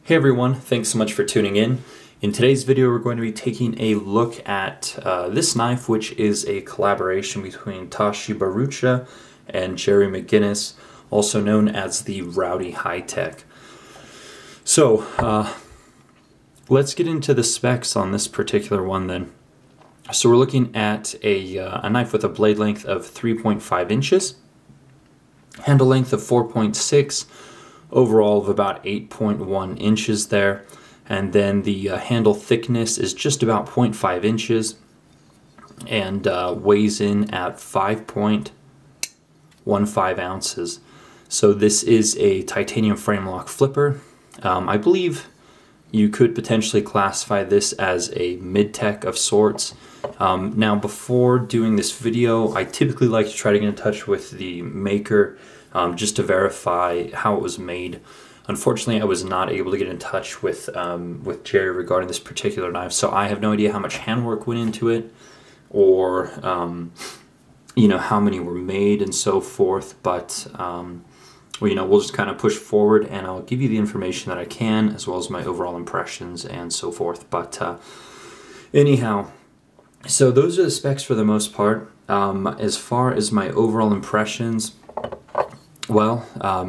Hey everyone, thanks so much for tuning in. In today's video we're going to be taking a look at this knife, which is a collaboration between Tashi Bharucha and Gerry Mcginnis, also known as the Rowdy HiTech. So let's get into the specs on this particular one then. So we're looking at a knife with a blade length of 3.5 inches, handle length of 4.6, overall of about 8.1 inches there, and then the handle thickness is just about 0.5 inches and weighs in at 5.15 ounces. So this is a titanium frame lock flipper. I believe you could potentially classify this as a Midtech of sorts. Now before doing this video, I typically like to try to get in touch with the maker just to verify how it was made. Unfortunately, I was not able to get in touch with Gerry regarding this particular knife, so I have no idea how much handwork went into it, or you know, how many were made and so forth. But well, you know, we'll just kind of push forward, and I'll give you the information that I can, as well as my overall impressions and so forth. But anyhow, so those are the specs for the most part. As far as my overall impressions, well,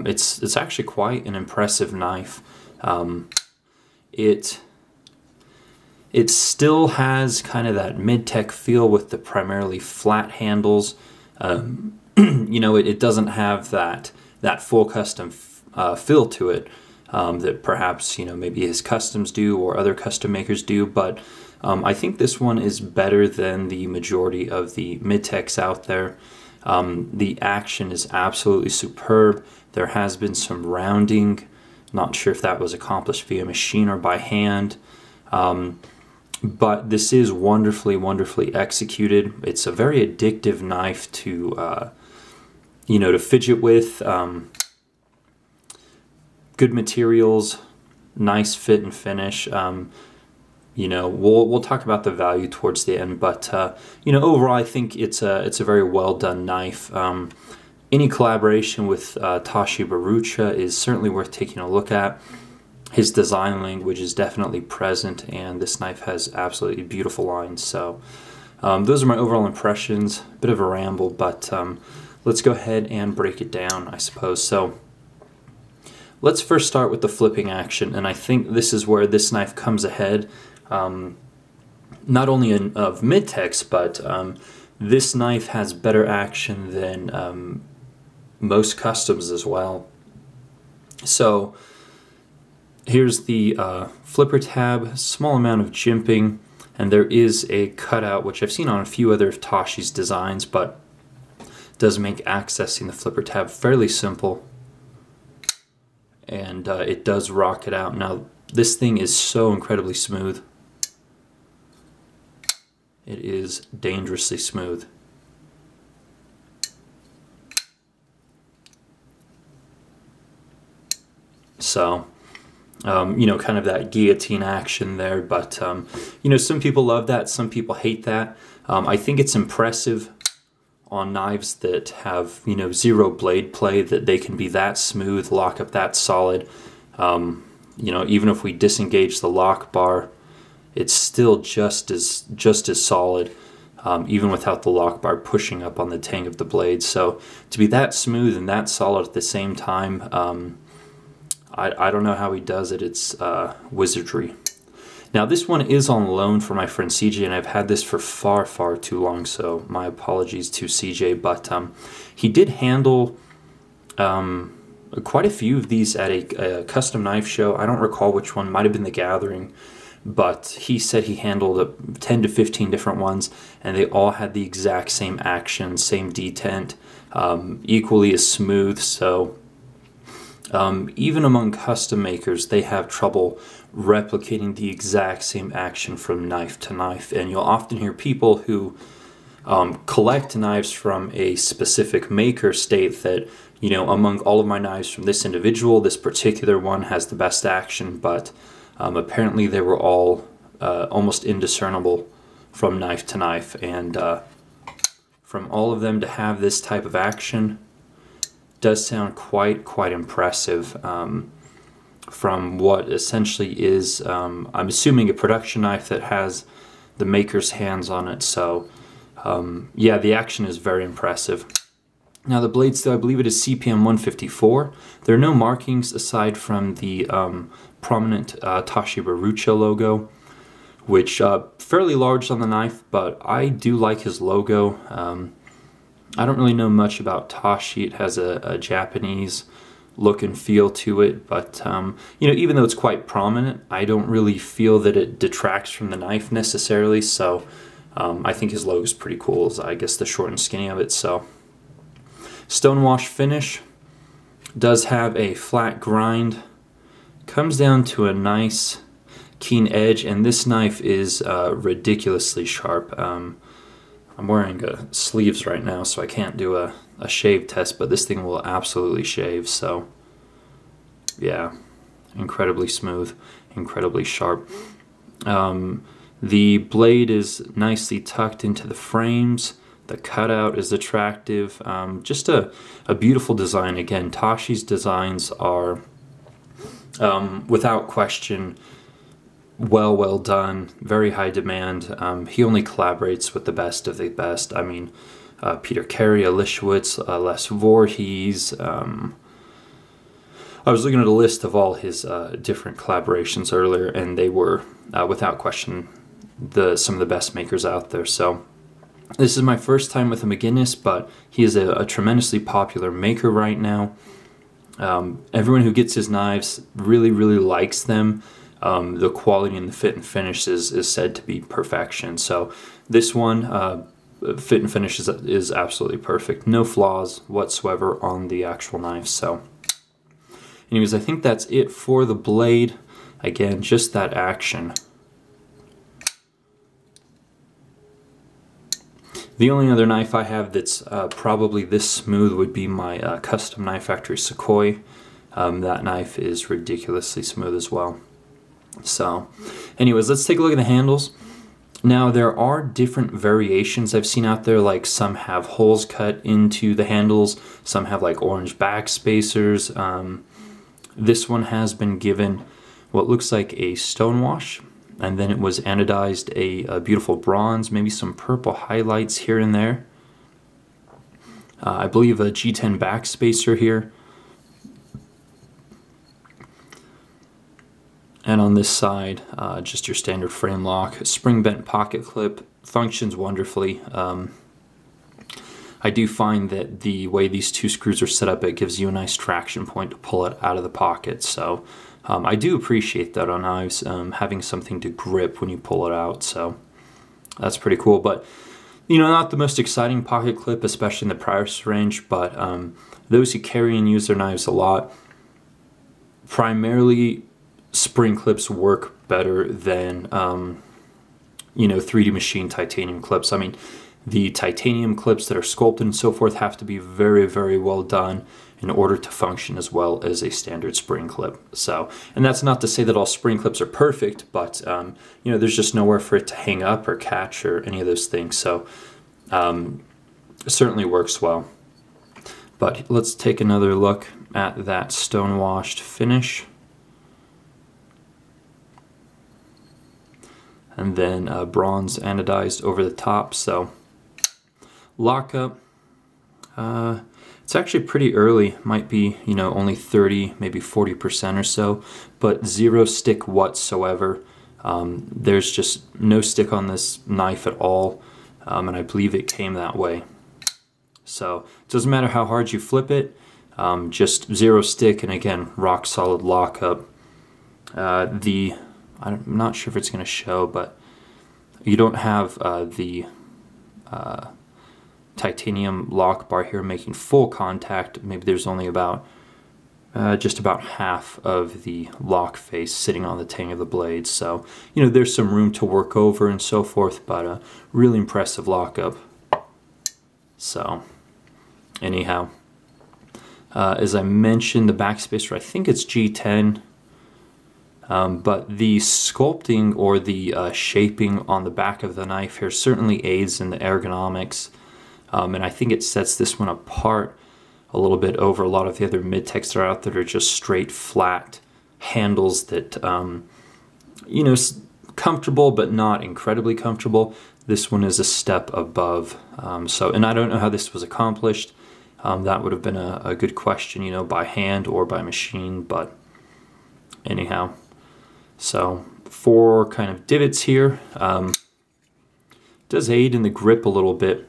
it's actually quite an impressive knife. It still has kind of that Midtech feel with the primarily flat handles. You know, it doesn't have that full custom feel to it that perhaps, you know, maybe his customs do or other custom makers do. But I think this one is better than the majority of the Midtechs out there. The action is absolutely superb. There has been some rounding. Not sure if that was accomplished via machine or by hand. But this is wonderfully executed. It's a very addictive knife to, you know, to fidget with. Good materials, nice fit and finish. You know, we'll talk about the value towards the end, but you know, overall, I think it's a very well done knife. Any collaboration with Tashi Bharucha is certainly worth taking a look at. His design language is definitely present, and this knife has absolutely beautiful lines. So those are my overall impressions. Bit of a ramble, but let's go ahead and break it down, I suppose. So let's first start with the flipping action, and I think this is where this knife comes ahead. Not only of Midtechs, but this knife has better action than most customs as well. So here's the flipper tab, small amount of jimping, and there is a cutout, which I've seen on a few other of Tashi's designs, but does make accessing the flipper tab fairly simple, and it does rock it out. Now this thing is so incredibly smooth. It is dangerously smooth. So, you know, kind of that guillotine action there, but, you know, some people love that, some people hate that. I think it's impressive on knives that have, you know, zero blade play, that they can be that smooth, lock up that solid. You know, even if we disengage the lock bar, it's still just as solid, even without the lock bar pushing up on the tang of the blade. So to be that smooth and that solid at the same time, I don't know how he does it. It's wizardry. Now this one is on loan for my friend CJ, and I've had this for far too long, so my apologies to CJ. But he did handle quite a few of these at a custom knife show. I don't recall which one, might have been the Gathering. But he said he handled 10 to 15 different ones, and they all had the exact same action, same detent, equally as smooth. So even among custom makers, they have trouble replicating the exact same action from knife to knife. And you'll often hear people who collect knives from a specific maker state that, you know, among all of my knives from this individual, this particular one has the best action, but apparently they were all almost indiscernible from knife to knife, and from all of them to have this type of action does sound quite impressive. from what essentially is, I'm assuming, a production knife that has the maker's hands on it. So yeah, the action is very impressive. Now the blade still, I believe it is CPM 154. There are no markings aside from the prominent Tashi Bharucha logo, which fairly large on the knife, but I do like his logo. I don't really know much about Tashi. It has a Japanese look and feel to it, but you know, even though it's quite prominent, I don't really feel that it detracts from the knife necessarily. So I think his logo is pretty cool, is I guess the short and skinny of it. So Stonewash Finish does have a flat grind, comes down to a nice keen edge, and this knife is ridiculously sharp. I'm wearing sleeves right now, so I can't do a shave test, but this thing will absolutely shave. So yeah, incredibly smooth, incredibly sharp. The blade is nicely tucked into the frames. The cutout is attractive. Just a beautiful design. Again, Tashi's designs are without question well done, very high demand. He only collaborates with the best of the best. I mean, Peter Carey, Elishewitz, Les Voorhees. I was looking at a list of all his different collaborations earlier, and they were without question some of the best makers out there. So this is my first time with a Mcginnis, but he is a tremendously popular maker right now. Everyone who gets his knives really likes them. The quality and the fit and finish is said to be perfection. So this one, fit and finish is absolutely perfect. No flaws whatsoever on the actual knife. So anyways, I think that's it for the blade. Again, just that action. The only other knife I have that's probably this smooth would be my Custom Knife Factory Sequoia. That knife is ridiculously smooth as well. So anyways, let's take a look at the handles. Now there are different variations I've seen out there, like some have holes cut into the handles, some have like orange back spacers. This one has been given what looks like a stonewash, and then it was anodized a beautiful bronze, maybe some purple highlights here and there. I believe a G10 back spacer here. And on this side, just your standard frame lock. Spring bent pocket clip, functions wonderfully. I do find that the way these two screws are set up, it gives you a nice traction point to pull it out of the pocket. So I do appreciate that on knives, having something to grip when you pull it out. So that's pretty cool. But you know, not the most exciting pocket clip, especially in the price range. But those who carry and use their knives a lot, primarily spring clips work better than you know, 3D machine titanium clips. I mean, the titanium clips that are sculpted and so forth have to be very well done in order to function as well as a standard spring clip. So, and that's not to say that all spring clips are perfect, but you know, there's just nowhere for it to hang up or catch or any of those things. So it certainly works well. But let's take another look at that stonewashed finish. And then bronze anodized over the top. So lockup, it's actually pretty early, might be, you know, only 30, maybe 40% or so, but zero stick whatsoever. There's just no stick on this knife at all, and I believe it came that way. So it doesn't matter how hard you flip it, just zero stick, and again, rock solid lockup. I'm not sure if it's going to show, but you don't have the titanium lock bar here making full contact. Maybe there's only about just about half of the lock face sitting on the tang of the blade. So, you know, there's some room to work over and so forth, but a really impressive lockup. So, anyhow, as I mentioned, the backspacer, I think it's G10. But the sculpting or the shaping on the back of the knife here certainly aids in the ergonomics, and I think it sets this one apart a little bit over a lot of the other Midtechs that are out there that are just straight, flat, handles that, you know, comfortable but not incredibly comfortable. This one is a step above. And I don't know how this was accomplished. That would have been a good question, you know, by hand or by machine, but anyhow. So 4 kind of divots here. Does aid in the grip a little bit,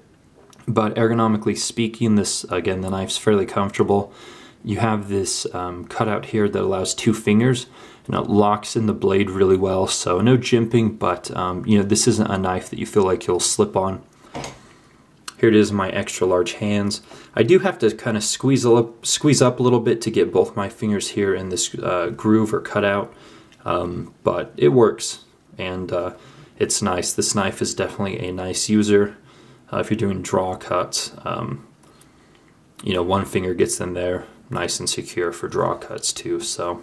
but ergonomically speaking, this, again, the knife's fairly comfortable. You have this cutout here that allows 2 fingers, and it locks in the blade really well, so no jimping, but you know, this isn't a knife that you feel like you'll slip on. Here it is, my extra large hands. I do have to kind of squeeze up a little bit to get both my fingers here in this groove or cutout, but it works, and it's nice. This knife is definitely a nice user. If you're doing draw cuts, you know, 1 finger gets in there, nice and secure for draw cuts too, so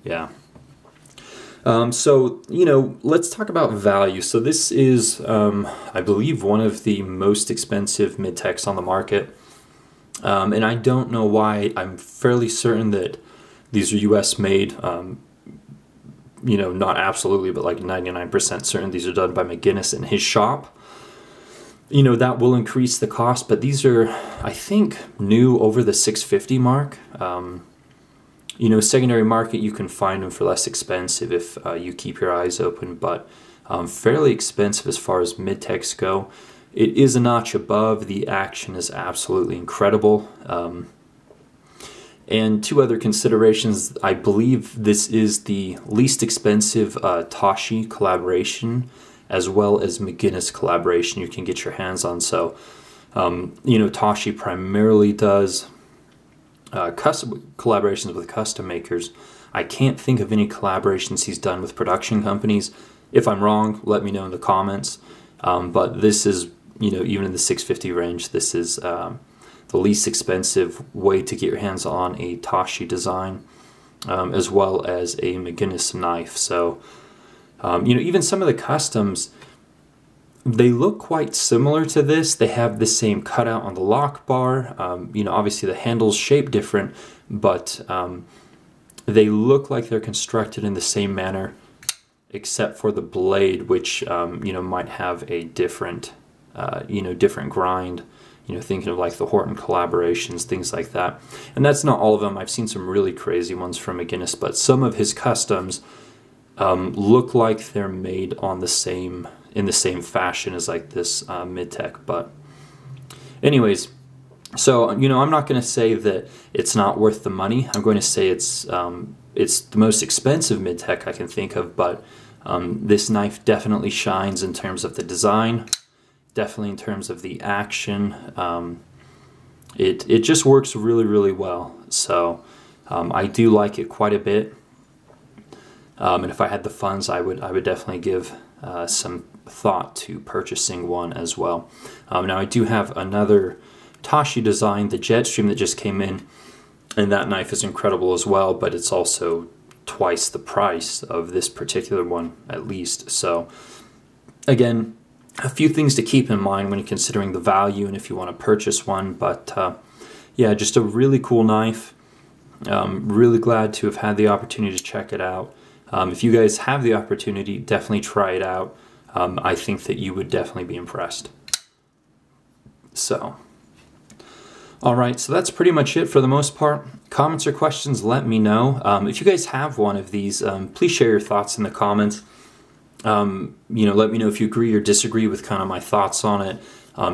yeah. So, you know, let's talk about value. So this is, I believe, one of the most expensive Midtechs on the market. And I don't know why. I'm fairly certain that these are US made. You know, not absolutely, but like 99% certain these are done by Mcginnis in his shop. You know, that will increase the cost, but these are, I think, new over the $650 mark. You know, secondary market, you can find them for less expensive if you keep your eyes open, but fairly expensive as far as Midtechs go. It is a notch above. The action is absolutely incredible. And 2 other considerations. I believe this is the least expensive Tashi collaboration, as well as Mcginnis collaboration you can get your hands on. So, you know, Tashi primarily does custom collaborations with custom makers. I can't think of any collaborations he's done with production companies. If I'm wrong, let me know in the comments. But this is, you know, even in the $650 range, this is the least expensive way to get your hands on a Tashi design, as well as a Mcginnis knife. So, you know, even some of the customs, they look quite similar to this. They have the same cutout on the lock bar. You know, obviously the handle's shaped different, but they look like they're constructed in the same manner, except for the blade, which you know, might have a different, you know, different grind. You know, thinking of like the Horton collaborations, things like that. And that's not all of them. I've seen some really crazy ones from Mcginnis, but some of his customs look like they're made on the same, in the same fashion as like this Midtech. But anyways, so, you know, I'm not going to say that it's not worth the money. I'm going to say it's the most expensive Midtech I can think of, but this knife definitely shines in terms of the design, definitely in terms of the action. It just works really, really well. So I do like it quite a bit. And if I had the funds, I would definitely give some thought to purchasing one as well. Now I do have another Tashi design, the Jetstream, that just came in, and that knife is incredible as well, but it's also twice the price of this particular one, at least. So again, a few things to keep in mind when you're considering the value and if you want to purchase one. But yeah, just a really cool knife. Really glad to have had the opportunity to check it out. If you guys have the opportunity, definitely try it out. I think that you would definitely be impressed. So, alright, so that's pretty much it for the most part. Comments or questions, let me know. If you guys have one of these, please share your thoughts in the comments. You know, let me know if you agree or disagree with kind of my thoughts on it.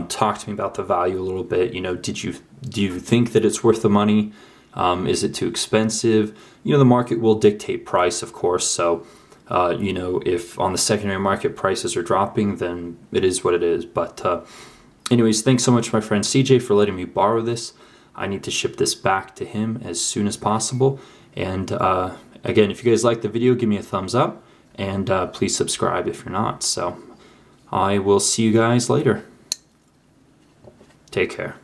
Talk to me about the value a little bit. You know, do you think that it's worth the money? Is it too expensive? You know, the market will dictate price, of course. So, you know, if on the secondary market prices are dropping, then it is what it is. But anyways, thanks so much, my friend CJ, for letting me borrow this. I need to ship this back to him as soon as possible. And again, if you guys like the video, give me a thumbs up. And please subscribe if you're not. So I will see you guys later. Take care.